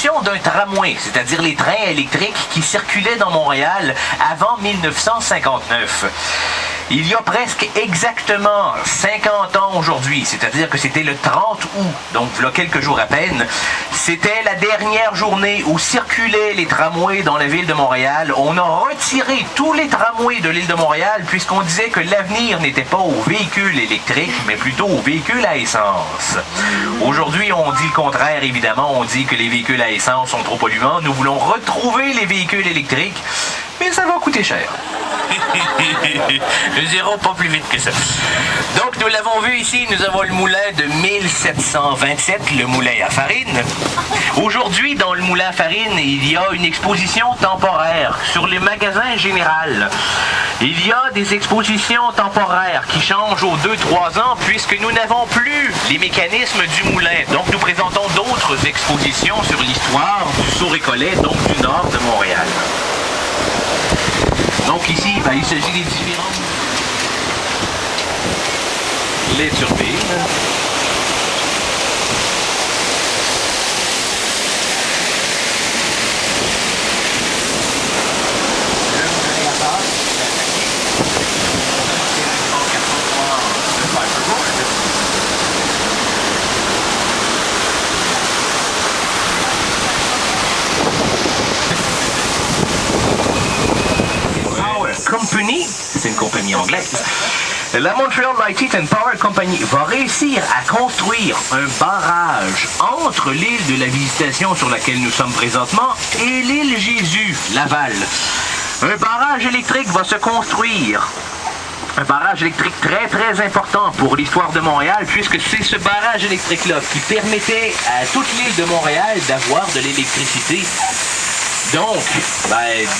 l'exposition d'un tramway, c'est-à-dire les trains électriques qui circulaient dans Montréal avant 1959. Il y a presque exactement 50 ans aujourd'hui, c'est-à-dire que c'était le 30 août, donc il y a quelques jours à peine, c'était la dernière journée où circulaient les tramways dans la ville de Montréal. On a retiré tous les tramways de l'île de Montréal puisqu'on disait que l'avenir n'était pas aux véhicules électriques, mais plutôt aux véhicules à essence. Aujourd'hui, on dit le contraire, évidemment. On dit que les véhicules à essence sont trop polluants. Nous voulons retrouver les véhicules électriques, mais ça va coûter cher. Nous irons pas plus vite que ça. Donc, nous l'avons vu ici, nous avons le moulin de 1727, le moulin à farine. Aujourd'hui, dans le moulin à farine, il y a une exposition temporaire sur les magasins général. Il y a des expositions temporaires qui changent aux 2-3 ans puisque nous n'avons plus les mécanismes du moulin. Donc, nous présentons d'autres expositions sur l'histoire du Sault-Récollet, donc du nord de Montréal. Donc ici, il s'agit des différentes les turbines. Company, c'est une compagnie anglaise. La Montreal Light Heat and Power Company va réussir à construire un barrage entre l'île de la Visitation sur laquelle nous sommes présentement et l'île Jésus, Laval. Un barrage électrique va se construire. Un barrage électrique très très important pour l'histoire de Montréal puisque c'est ce barrage électrique-là qui permettait à toute l'île de Montréal d'avoir de l'électricité. Donc,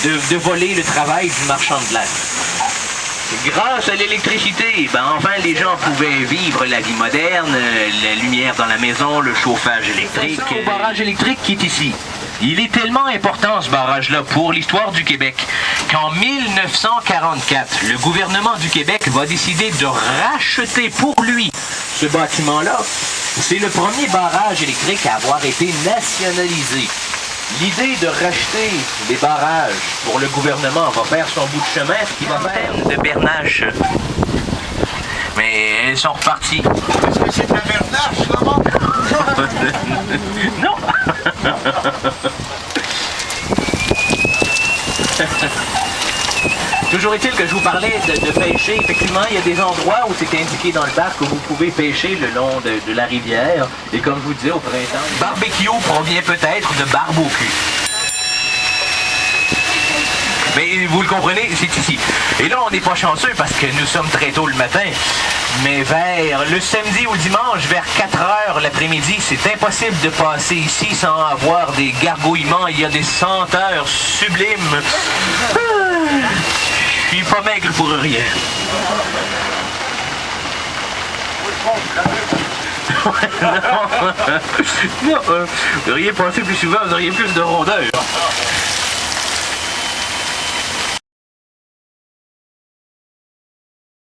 de voler le travail du marchand de glace. Grâce à l'électricité, enfin les gens pouvaient vivre la vie moderne, la lumière dans la maison, le chauffage électrique. Le barrage électrique qui est ici. Il est tellement important ce barrage-là pour l'histoire du Québec qu'en 1944, le gouvernement du Québec va décider de racheter pour lui ce bâtiment-là. C'est le premier barrage électrique à avoir été nationalisé. L'idée de racheter des barrages pour le gouvernement va faire son bout de chemin, ce qui va faire de Bernache. Mais elles sont reparties. Est-ce que c'est de la Bernache, là-bas? Non. Toujours est-il que je vous parlais de pêcher. Effectivement, il y a des endroits où c'est indiqué dans le parc où vous pouvez pêcher le long de la rivière. Et comme je vous disais au printemps, barbecue provient peut-être de barbe au cul. Mais vous le comprenez, c'est ici. Et là, on n'est pas chanceux parce que nous sommes très tôt le matin. Mais vers le samedi ou dimanche, vers 4 heures l'après-midi, c'est impossible de passer ici sans avoir des gargouillements. Il y a des senteurs sublimes. Je suis pas maigre pour rien. Non, vous auriez pensé plus souvent, vous auriez plus de rondeur.